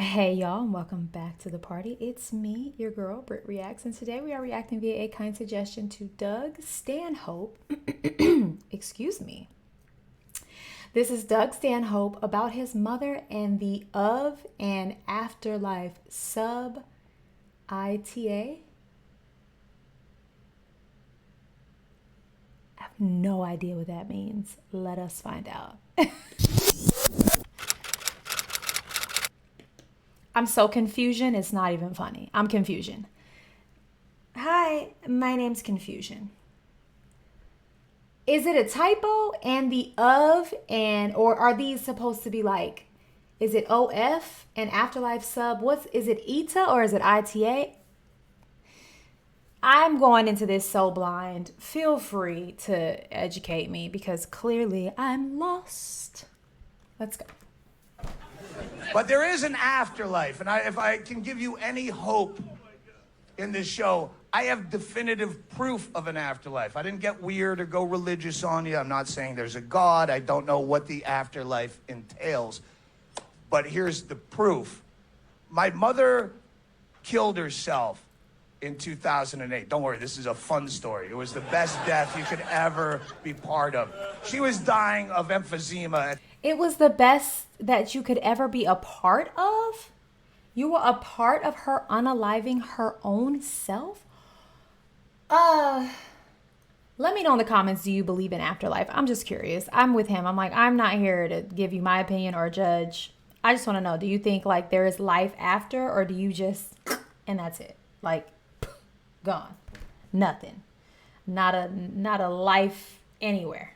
Hey y'all, and welcome back to the party. It's me, your girl, BrittReacts, and today we are reacting via a kind suggestion to Doug Stanhope. Excuse me. This is Doug Stanhope about his mother and the of and afterlife sub ITA. I have no idea what that means. Let us find out. I'm so confusion, it's not even funny. I'm confusion. Hi, my name's Confusion. Is it a typo and the of and or are these supposed to be like, is it OF and afterlife sub? Is it ETA or is it ITA? I'm going into this so blind. Feel free to educate me because clearly I'm lost. Let's go. But there is an afterlife, and if I can give you any hope in this show, I have definitive proof of an afterlife. I didn't get weird or go religious on you. I'm not saying there's a God. I don't know what the afterlife entails. But here's the proof. My mother killed herself in 2008. Don't worry, this is a fun story. It was the best death you could ever be part of. She was dying of emphysema. It was the best that you could ever be a part of? You were a part of her unaliving her own self? Let me know in the comments, do you believe in afterlife? I'm just curious. I'm with him. I'm like, I'm not here to give you my opinion or judge. I just want to know, do you think like there is life after, or do you just, and that's it? Like, gone. Nothing. Not a life anywhere.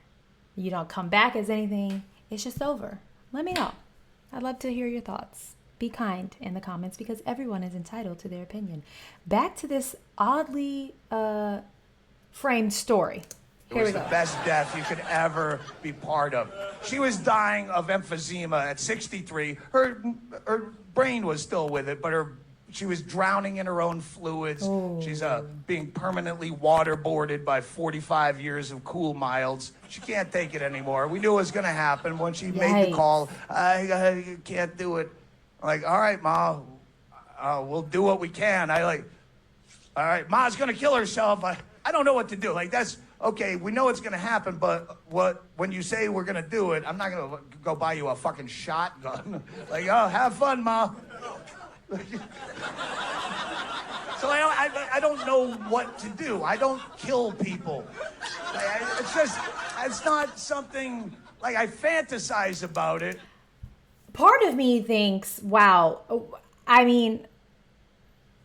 You don't come back as anything. It's just over. Let me know. I'd love to hear your thoughts. Be kind in the comments because everyone is entitled to their opinion. Back to this oddly framed story. It was the best death you could ever be part of. She was dying of emphysema at 63. Her brain was still with it, but she was drowning in her own fluids. Oh. She's being permanently waterboarded by 45 years of cool milds. She can't take it anymore. We knew it was going to happen when she made the call. I can't do it. I'm like, all right, Ma, we'll do what we can. All right, Ma's going to kill herself. I don't know what to do. Like, that's, okay, we know it's going to happen, but when you say we're going to do it, I'm not going to go buy you a fucking shotgun. Like, oh, have fun, Ma. So I don't know what to do. I don't kill people. It's not something, like, I fantasize about it. Part of me thinks, wow, I mean,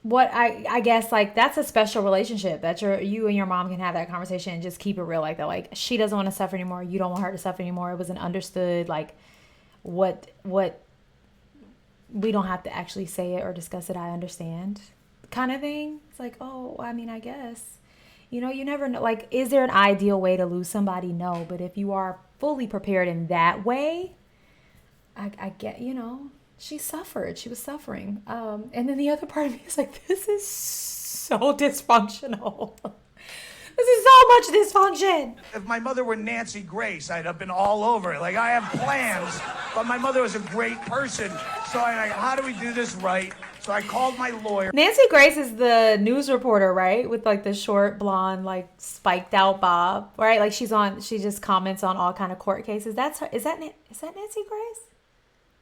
what I guess, like, that's a special relationship that you and your mom can have that conversation and just keep it real like that. Like, she doesn't want to suffer anymore. You don't want her to suffer anymore. It was an understood, like, what we don't have to actually say it or discuss it. I understand kind of thing. It's like, oh, I mean, I guess, you never know. Like, is there an ideal way to lose somebody? No. But if you are fully prepared in that way, I get, she suffered. She was suffering. And then the other part of me is like, this is so dysfunctional. This is so much dysfunction. If my mother were Nancy Grace, I'd have been all over it. Like, I have plans, but my mother was a great person. So I'm like, how do we do this right? So I called my lawyer. Nancy Grace is the news reporter, right? With like the short blonde, like spiked out bob, right? Like she just comments on all kind of court cases. That's her. Is that Nancy Grace?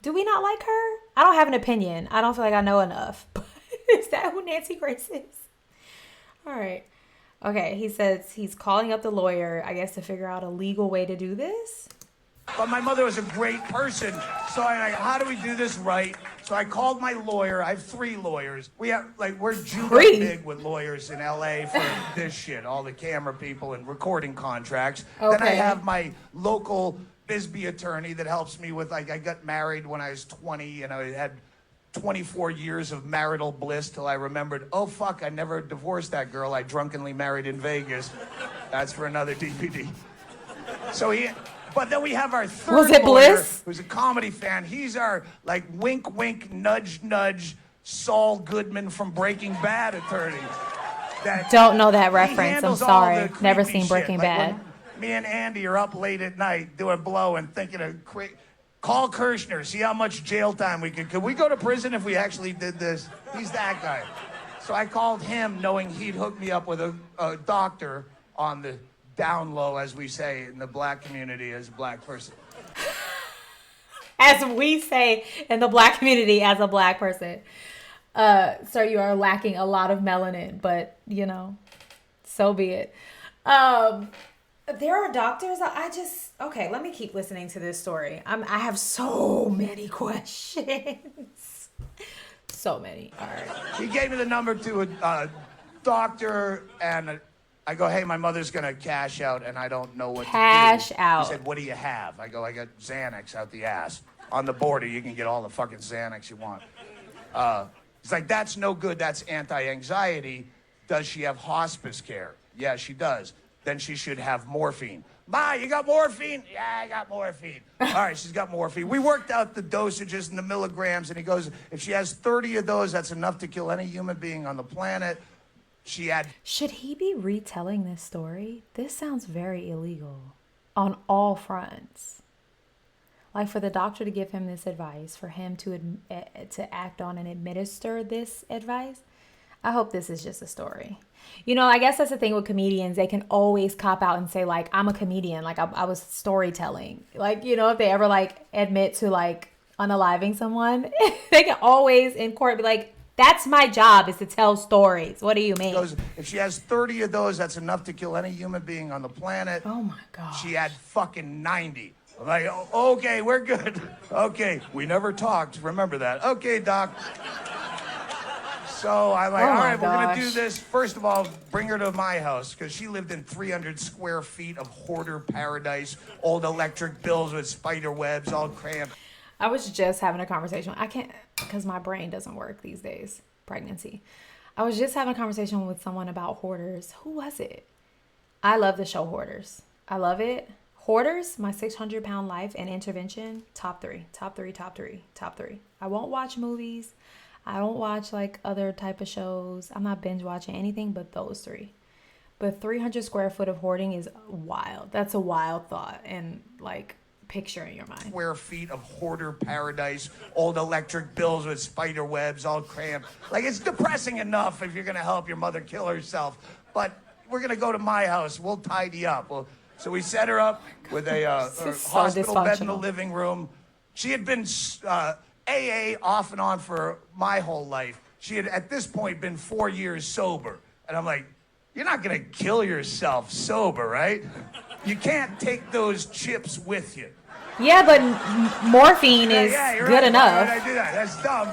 Do we not like her? I don't have an opinion. I don't feel like I know enough. But is that who Nancy Grace is? All right. Okay, he says he's calling up the lawyer, I guess, to figure out a legal way to do this. But my mother was a great person. So I'm like, how do we do this right? So I called my lawyer. I have 3 lawyers. We're Judah big with lawyers in LA for this shit, all the camera people and recording contracts. Okay. Then I have my local Bisbee attorney that helps me with, like, I got married when I was 20 and I had 24 years of marital bliss till I remembered, oh, fuck, I never divorced that girl I drunkenly married in Vegas. That's for another DVD. But then we have our third Was it lawyer, Bliss? who's a comedy fan. He's our, like, wink, wink, nudge, nudge, Saul Goodman from Breaking Bad attorney. Don't know that reference. I'm handles all sorry. the Never creepy seen Breaking shit. Like, Bad. when me and Andy are up late at night doing blow and thinking of Call Kirshner, see how much jail time we could we go to prison if we actually did this? He's that guy. So I called him knowing he'd hook me up with a doctor on the down low, as we say in the black community as a black person. As we say in the black community as a black person. So you are lacking a lot of melanin, but you know, so be it. There are doctors. Okay, let me keep listening to this story. I have so many questions. So many. All right. He gave me the number to a doctor, and I go, hey, my mother's going to cash out, and I don't know what to do. Cash out. He said, what do you have? I go, I got Xanax out the ass. On the border, you can get all the fucking Xanax you want. He's like, that's no good. That's anti-anxiety. Does she have hospice care? Yeah, she does. Then she should have morphine. Ma, you got morphine? Yeah, I got morphine. All right, she's got morphine. We worked out the dosages and the milligrams, and he goes, if she has 30 of those, that's enough to kill any human being on the planet. She had... Should he be retelling this story? This sounds very illegal on all fronts. Like, for the doctor to give him this advice, for him to act on and administer this advice, I hope this is just a story. You know, I guess that's the thing with comedians. They can always cop out and say, like, I'm a comedian. Like, I was storytelling. Like, you know, if they ever, like, admit to, like, unaliving someone, they can always in court be like, that's my job, is to tell stories. What do you mean? If she has 30 of those, that's enough to kill any human being on the planet. Oh, my God. She had fucking 90. I'm like, oh, okay, we're good. Okay, we never talked. Remember that. Okay, doc. So I'm like, all right, we're going to do this. First of all, bring her to my house, because she lived in 300 square feet of hoarder paradise, old electric bills with spider webs, all cramped. I was just having a conversation. I can't, because my brain doesn't work these days. Pregnancy. I was just having a conversation with someone about Hoarders. Who was it? I love the show Hoarders. I love it. Hoarders, My 600-Pound Life and Intervention, top three. I won't watch movies. I don't watch like other type of shows. I'm not binge watching anything but those three. But 300 square foot of hoarding is wild. That's a wild thought and like picture in your mind. Square feet of hoarder paradise, old electric bills with spider webs, all cramped. Like, it's depressing enough if you're going to help your mother kill herself. But we're going to go to my house. We'll tidy up. So we set her up with a hospital bed in the living room. She had been AA off and on for my whole life. She had, at this point, been 4 years sober. And I'm like, you're not going to kill yourself sober, right? You can't take those chips with you. Yeah, but morphine is good right. enough. Why would I do that? That's dumb.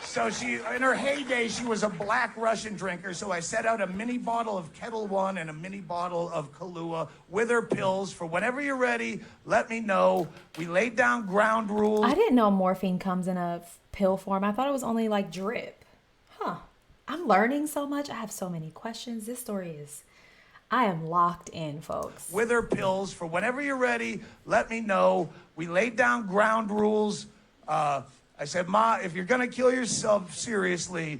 So she, in her heyday, she was a black Russian drinker. So I set out a mini bottle of Kettle One and a mini bottle of Kahlua with her pills for whenever you're ready. Let me know. We laid down ground rules. I didn't know morphine comes in a pill form. I thought it was only like drip. Huh. I'm learning so much. I have so many questions. This story is, I am locked in, folks. With her pills for whenever you're ready. Let me know. We laid down ground rules. I said, Ma, if you're going to kill yourself seriously,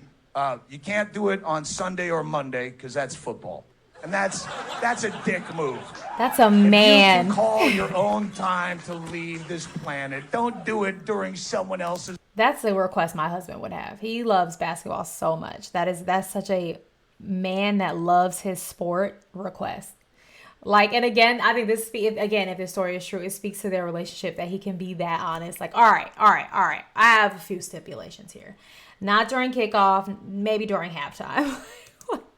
you can't do it on Sunday or Monday because that's football. And that's a dick move. That's a man. You can call your own time to leave this planet. Don't do it during someone else's. That's the request my husband would have. He loves basketball so much. That's such a man that loves his sport request. Like, and again, I think if this story is true, it speaks to their relationship that he can be that honest. Like, all right. I have a few stipulations here. Not during kickoff, maybe during halftime.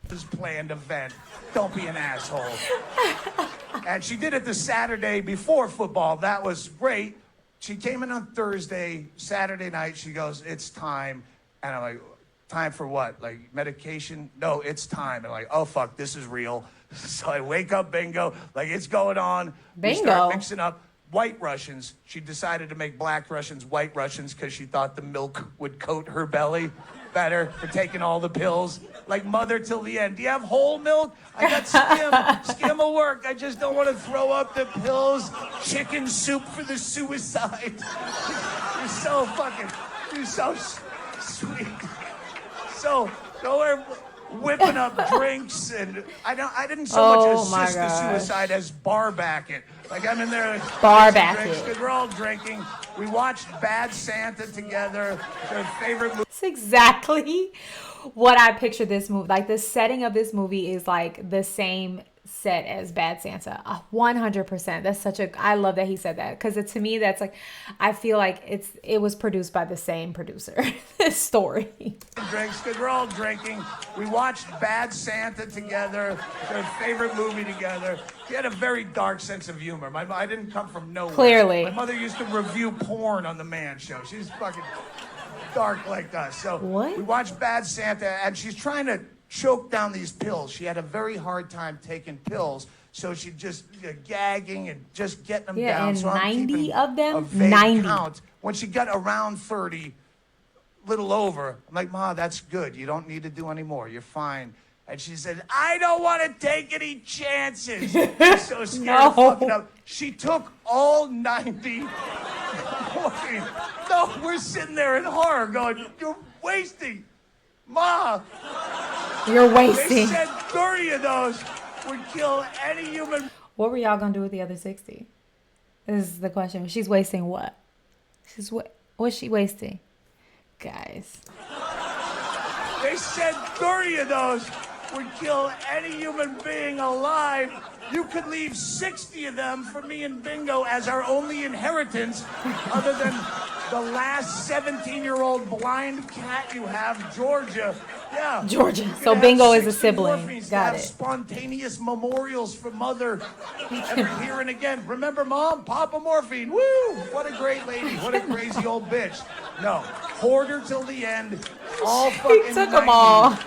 This planned event. Don't be an asshole. And she did it the Saturday before football. That was great. She came in on Thursday, Saturday night. She goes, it's time. And I'm like, time for what? Like medication? No, it's time. And I'm like, oh, fuck, this is real. So I wake up, bingo, like it's going on. Bingo. We start mixing up white Russians. She decided to make black Russians white Russians because she thought the milk would coat her belly better for taking all the pills. Like mother till the end. Do you have whole milk? I got skim. Skim will work. I just don't want to throw up the pills. Chicken soup for the suicide. You're so sweet. So we're whipping up drinks, and I didn't so much assist the suicide as bar back it. Like I'm in there. Bar drinks, basket. we're all drinking. We watched Bad Santa together. Their favorite movie. It's exactly what I pictured this movie. Like the setting of this movie is like the same set as Bad Santa. 100%. That's such a. I love that he said that because to me that's like, I feel like it was produced by the same producer. This story. Drinks because we're all drinking. We watched Bad Santa together. Their favorite movie together. He had a very dark sense of humor. I didn't come from nowhere. Clearly. My mother used to review porn on the Man Show. She's fucking dark like us. So what? We watched Bad Santa, and she's trying to choke down these pills. She had a very hard time taking pills, so she just gagging and just getting them down. And so I'm 90 of them? a vague 90. count. When she got around 30, little over, I'm like, Ma, that's good. You don't need to do any more. You're fine. And she said, I don't want to take any chances. She's so scared of fucking up. She took all 90. No, we're sitting there in horror going, you're wasting. Ma. You're wasting. They said 30 of those would kill any human. What were y'all gonna do with the other 60? This is the question. She's wasting what? What's she wasting? Guys. They said 30 of those would kill any human being alive. You could leave 60 of them for me and Bingo as our only inheritance, other than the last 17-year-old blind cat you have, Georgia. Yeah. Georgia. So Bingo is a sibling. Got it. Spontaneous memorials for Mother here and again. Remember Mom? Papa Morphine. Woo! What a great lady. What a crazy old bitch. No. Hoarder till the end. All fucking He took 90. them all.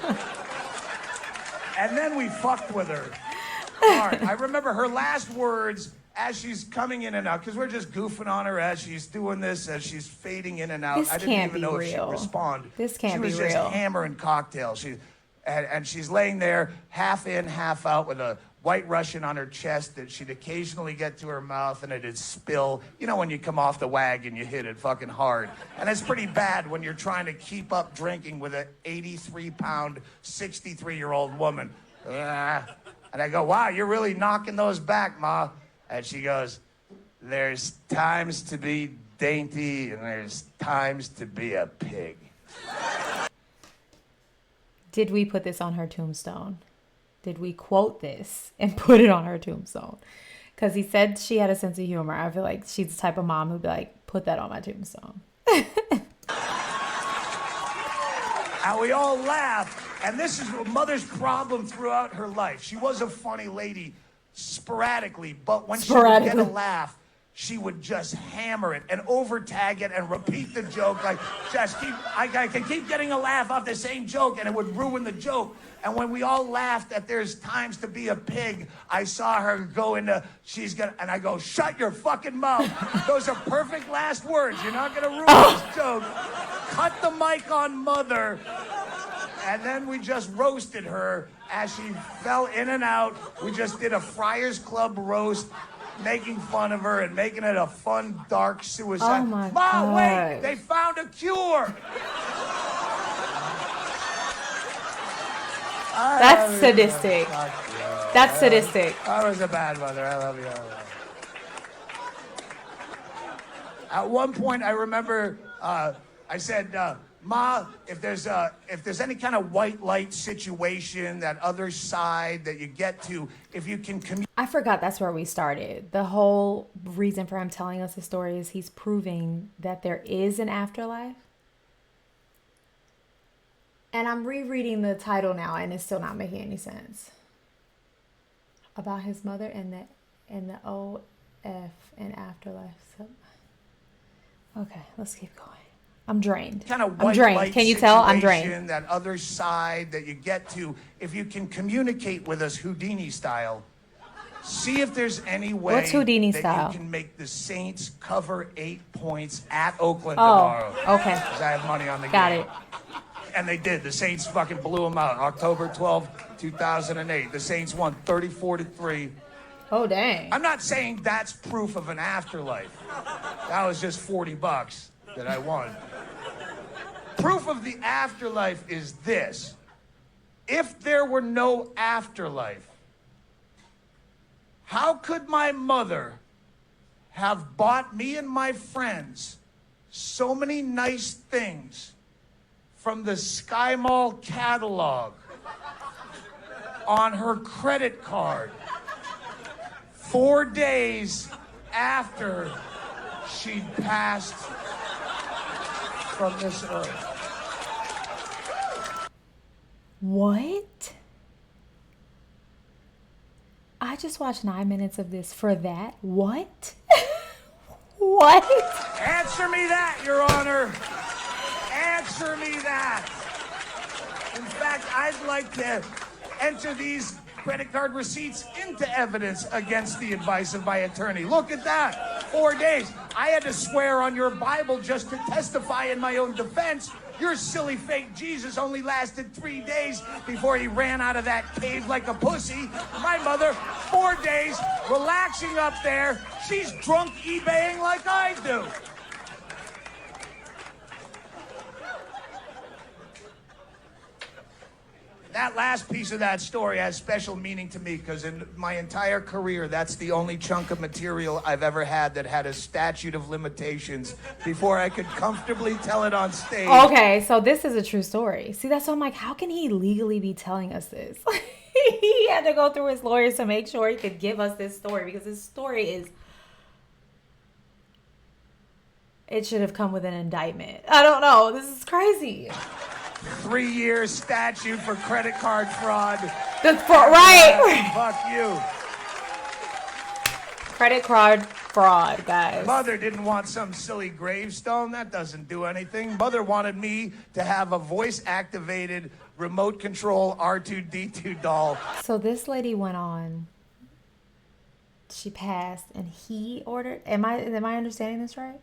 And then we fucked with her. Hard. I remember her last words as she's coming in and out, because we're just goofing on her as she's doing this, as she's fading in and out. This I didn't can't even be know if she'd real. respond. This can't be real. She was real. just hammering cocktails. And she's laying there, half in, half out, with a White Russian on her chest that she'd occasionally get to her mouth, and it'd spill. You know when you come off the wagon, you hit it fucking hard. And it's pretty bad when you're trying to keep up drinking with an 83-pound, 63-year-old woman. And I go, wow, you're really knocking those back, Ma. And she goes, there's times to be dainty and there's times to be a pig. Did we put this on her tombstone? Did we quote this and put it on her tombstone? Because he said she had a sense of humor. I feel like she's the type of mom who'd be like, put that on my tombstone. And we all laugh. And this is Mother's problem throughout her life. She was a funny lady sporadically, but when she would get a laugh, she would just hammer it and over-tag it and repeat the joke. Like, just keep, I can keep getting a laugh off the same joke, and it would ruin the joke. And when we all laughed that there's times to be a pig, I saw her go into, and I go, shut your fucking mouth. Those are perfect last words. You're not gonna ruin this joke. Cut the mic on Mother. And then we just roasted her as she fell in and out. We just did a Friars Club roast, making fun of her and making it a fun, dark suicide. Oh my God. Wait, God. they found a cure. That's sadistic. That's sadistic. I was a bad mother. I love you. At one point, I remember I said, Ma, if there's any kind of white light situation, that other side that you get to, if you can I forgot that's where we started. The whole reason for him telling us the story is he's proving that there is an afterlife. And I'm rereading the title now, and it's still not making any sense. About his mother and the OF and afterlife. So, okay, let's keep going. I'm drained. Kind of I'm drained. Can you tell? I'm drained. That other side that you get to, if you can communicate with us Houdini style, see if there's any way What's Houdini that style? you can make the Saints cover 8 points at Oakland tomorrow. Okay. Because I have money on the Got game. it. And they did. The Saints fucking blew them out. October 12, 2008. The Saints won 34-3. Oh, dang. I'm not saying that's proof of an afterlife. That was just $40 that I won. Proof of the afterlife is this. If there were no afterlife, how could my mother have bought me and my friends so many nice things from the Sky Mall catalog on her credit card 4 days after she'd passed from this earth. What? I just watched 9 minutes of this for that. What? What? Answer me that, Your Honor. Answer me that. In fact, I'd like to enter these credit card receipts into evidence against the advice of my attorney. Look at that. 4 days. I had to swear on your Bible just to testify in my own defense. Your silly fake Jesus only lasted 3 days before he ran out of that cave like a pussy. My mother, 4 days, relaxing up there. She's drunk eBaying like I do. That last piece of that story has special meaning to me because in my entire career, that's the only chunk of material I've ever had that had a statute of limitations before I could comfortably tell it on stage. Okay, so this is a true story. See, that's why I'm like, how can he legally be telling us this? He had to go through his lawyers to make sure he could give us this story because this story is... It should have come with an indictment. I don't know. This is crazy. 3 years statute for credit card fraud. Right. Fuck you. Credit card fraud, guys. Mother didn't want some silly gravestone. That doesn't do anything. Mother wanted me to have a voice-activated remote control R2-D2 doll. So this lady went on. She passed, and he ordered. Am I understanding this right?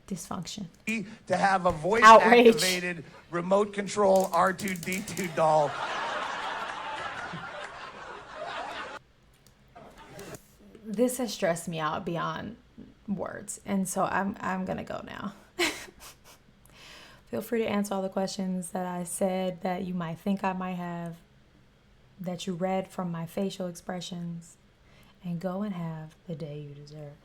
Dysfunction. To have a voice-activated remote control R2-D2 doll. This has stressed me out beyond words, and so I'm gonna go now. Feel free to answer all the questions that I said that you might think I might have, that you read from my facial expressions, and go and have the day you deserve.